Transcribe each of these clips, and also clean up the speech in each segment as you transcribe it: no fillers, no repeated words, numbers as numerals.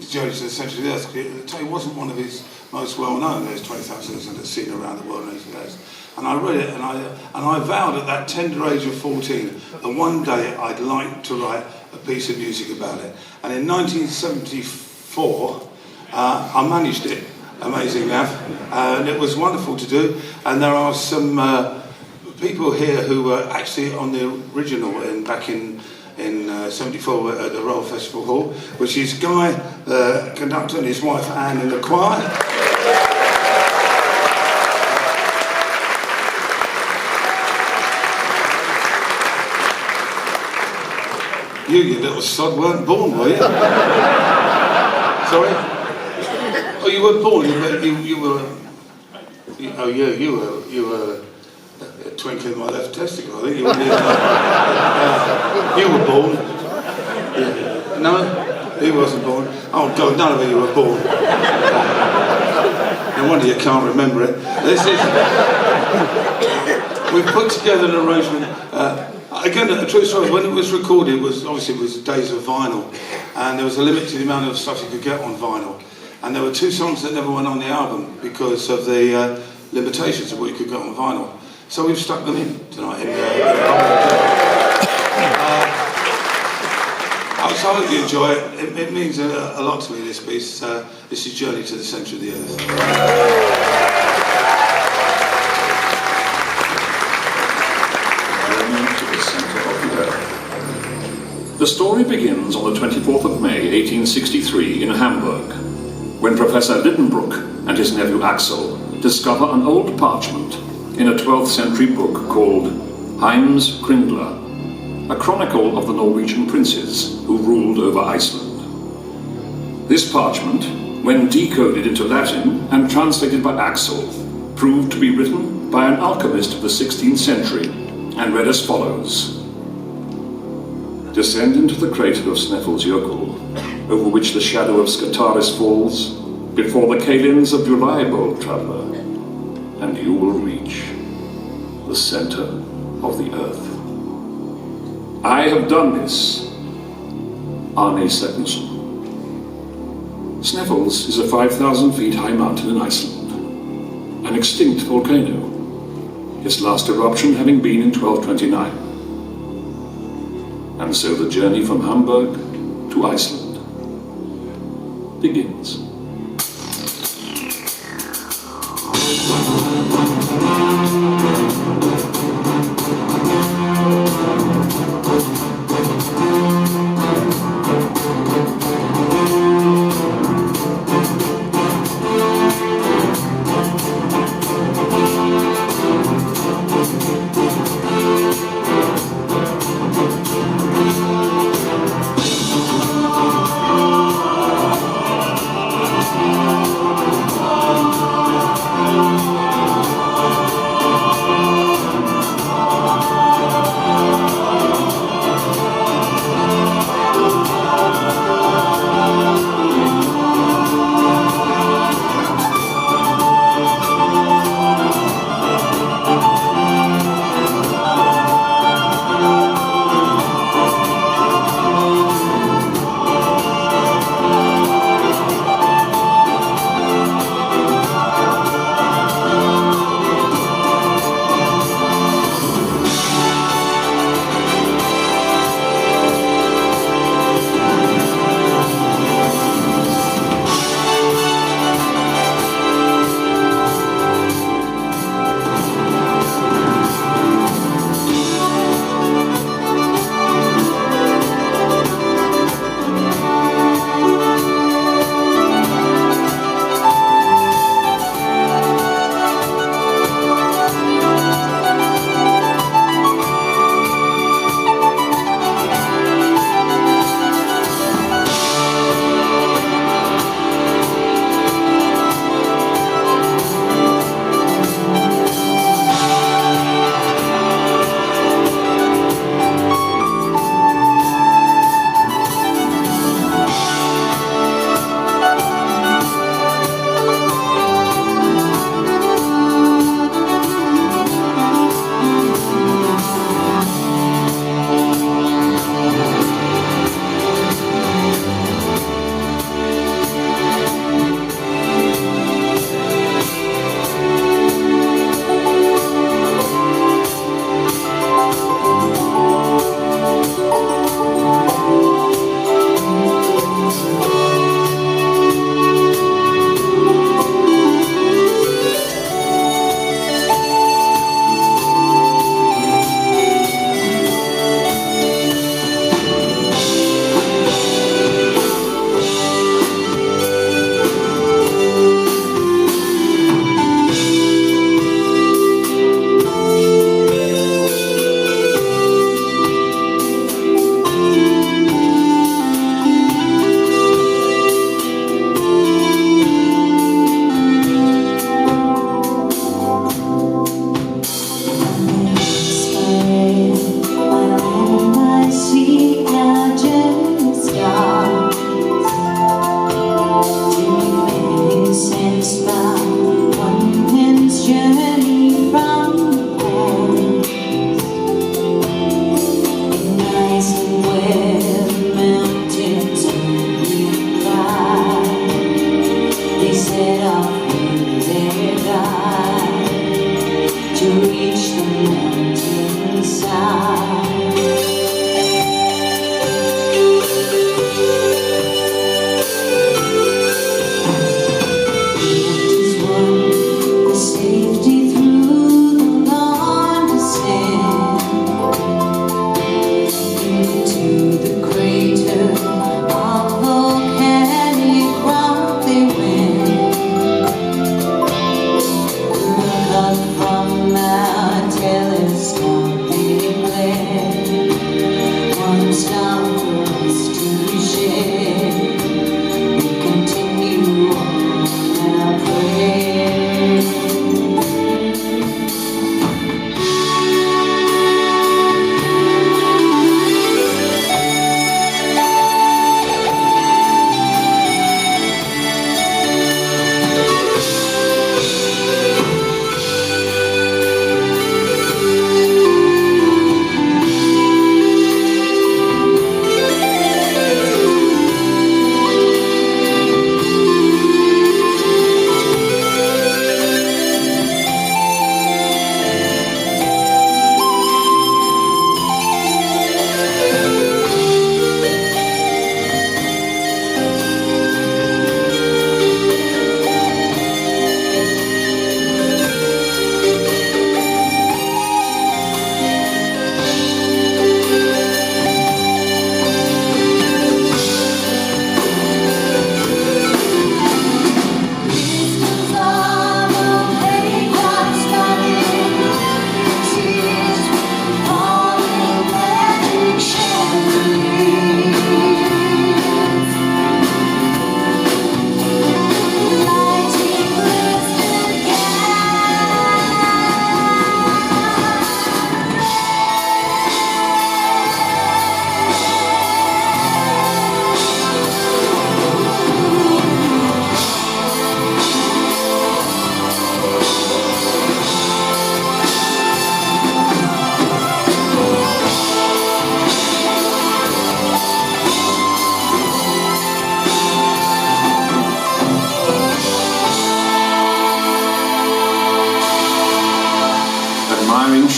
Journey to the Centre of the Earth. It wasn't one of his most well-known. There's 20,000 Leagues Under the Sea around the world, and I read it, and I vowed at that tender age of 14 that one day I'd like to write a piece of music about it. And in 1974, I managed it, amazing enough, and it was wonderful to do. And there are some people here who were actually on the original back in 74 at the Royal Festival Hall, which is Guy, the conductor, and his wife Anne in the choir. You little sod, weren't born, were you? Sorry? Oh, you were born, you were... Oh yeah, you were twinkling my left testicle, I think you were... you were born. Yeah. No? He wasn't born. Oh God, none of you were born. No wonder you can't remember it. This is... We've put together an arrangement... Again, a true story, when it was recorded, it was days of vinyl, and there was a limit to the amount of stuff you could get on vinyl. And there were two songs that never went on the album because of the limitations of what you could get on vinyl. So we've stuck them in tonight. I hope you enjoy it. It means a lot to me, this piece. This is Journey to the Centre of the Earth. The story begins on the 24th of May, 1863, in Hamburg, when Professor Lidenbrock and his nephew Axel discover an old parchment in a 12th century book called Heims Kringla, a chronicle of the Norwegian princes who ruled over Iceland. This parchment, when decoded into Latin and translated by Axel, proved to be written by an alchemist of the 16th century and read as follows. Descend into the crater of Snæfellsjökull, over which the shadow of Scartaris falls, before the Kalins of July, bold traveller, and you will reach the center of the earth. I have done this, Arne Setnesson. Snæfell's is a 5,000 feet high mountain in Iceland, an extinct volcano, its last eruption having been in 1229. And so the journey from Hamburg to Iceland begins.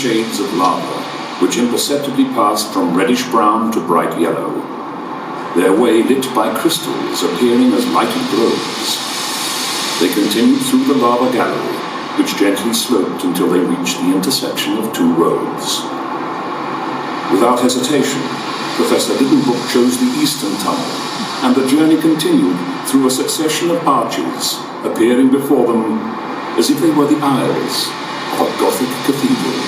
shades of lava, which imperceptibly passed from reddish-brown to bright yellow, their way lit by crystals appearing as lighted globes. They continued through the lava gallery, which gently sloped until they reached the intersection of two roads. Without hesitation, Professor Lidenbrook chose the eastern tunnel, and the journey continued through a succession of arches, appearing before them as if they were the aisles of a Gothic cathedral.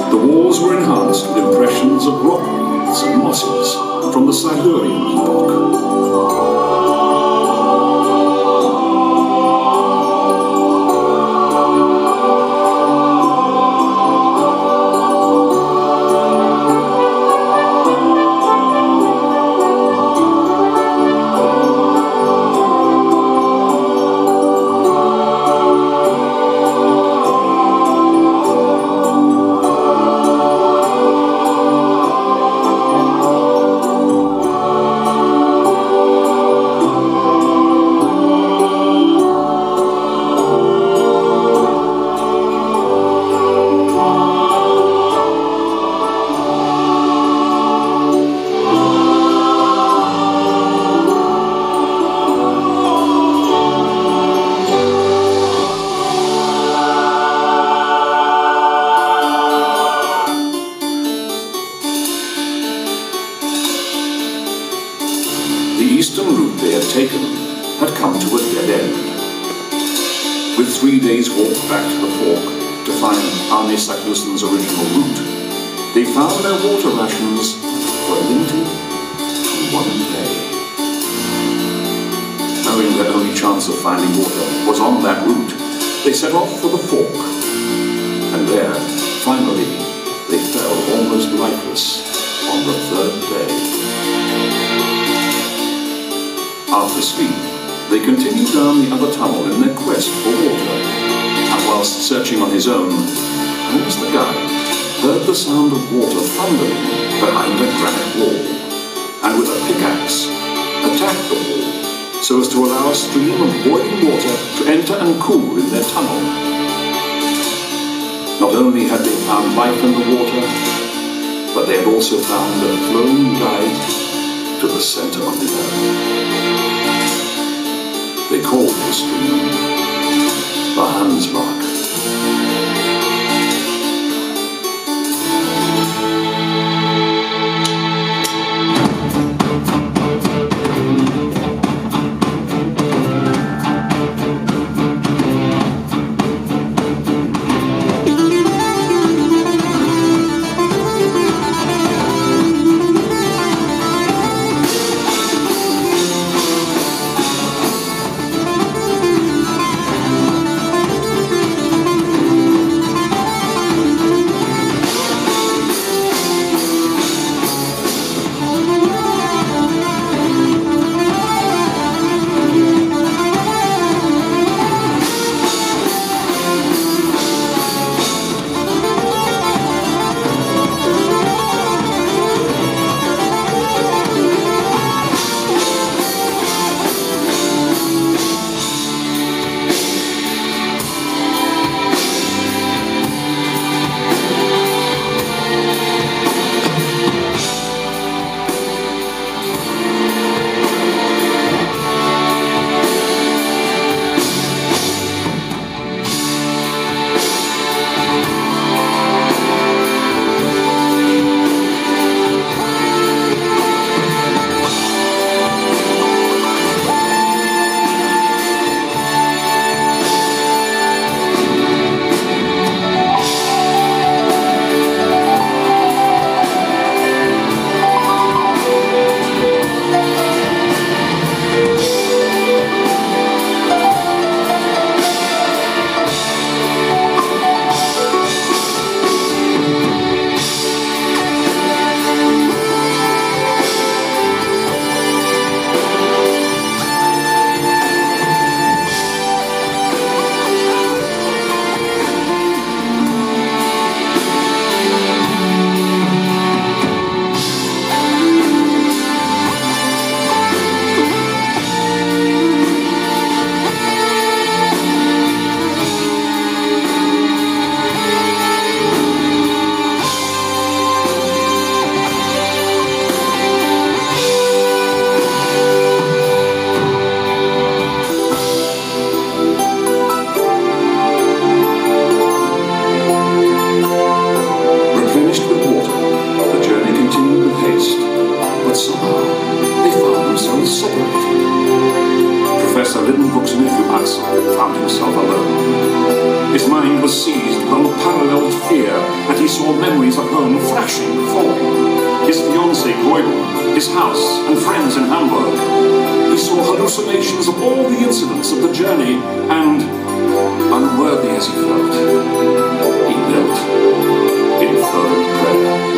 The walls were enhanced with impressions of rock wreaths and mosses from the Silurian epoch. The eastern route they had taken had come to a dead end. With 3 days' walk back to the fork to find Arne Saknusson's original route, they found their water rations were limited to 1 day. Knowing their only chance of finding water was on that route, they set off for the fork. And there, finally, they fell almost lifeless on the 3rd day. After sleep, they continued down the other tunnel in their quest for water, and whilst searching on his own, Holmes the guide heard the sound of water thundering behind a granite wall, and with a pickaxe, attacked the wall so as to allow a stream of boiling water to enter and cool in their tunnel. Not only had they found life in the water, but they had also found a flowing guide to the center of the earth. They called the stream the Hansbach. fear, and he saw memories of home flashing before him. His fiancée Wakeman, his house and friends in Hamburg. He saw hallucinations of all the incidents of the journey, and, unworthy as he felt, he knelt in fervent prayer.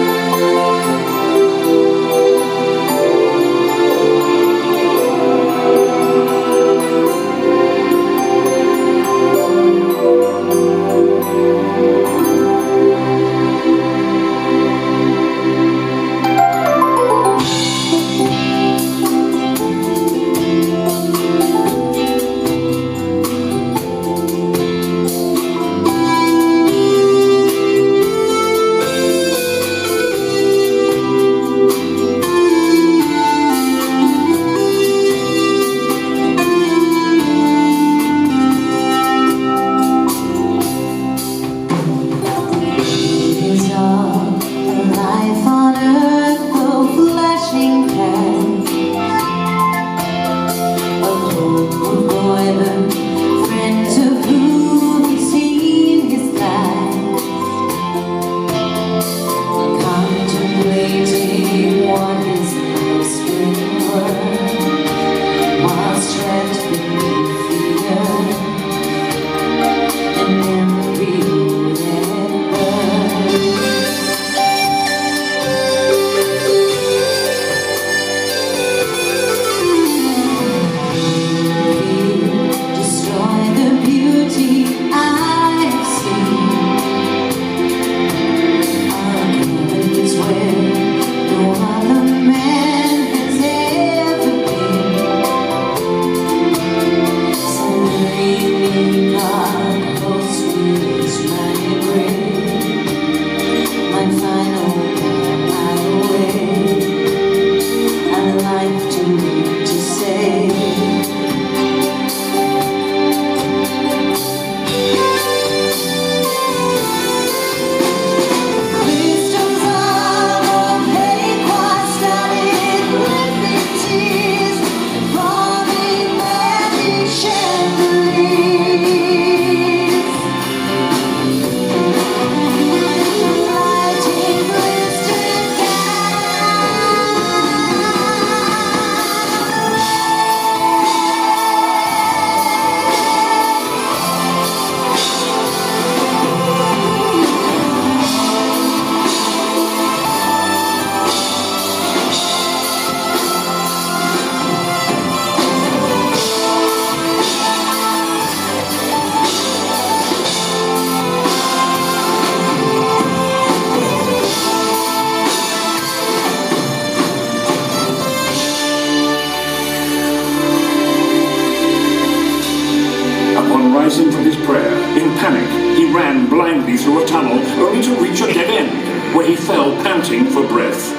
Rising from his prayer, in panic, he ran blindly through a tunnel, only to reach a dead end, where he fell panting for breath.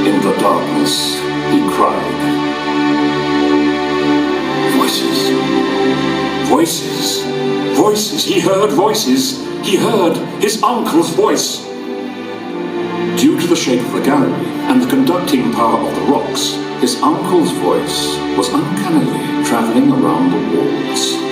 In the darkness, he cried. Voices. Voices. Voices. He heard voices. He heard his uncle's voice. Due to the shape of the gallery and the conducting power of the rocks, his uncle's voice was uncannily traveling around the walls.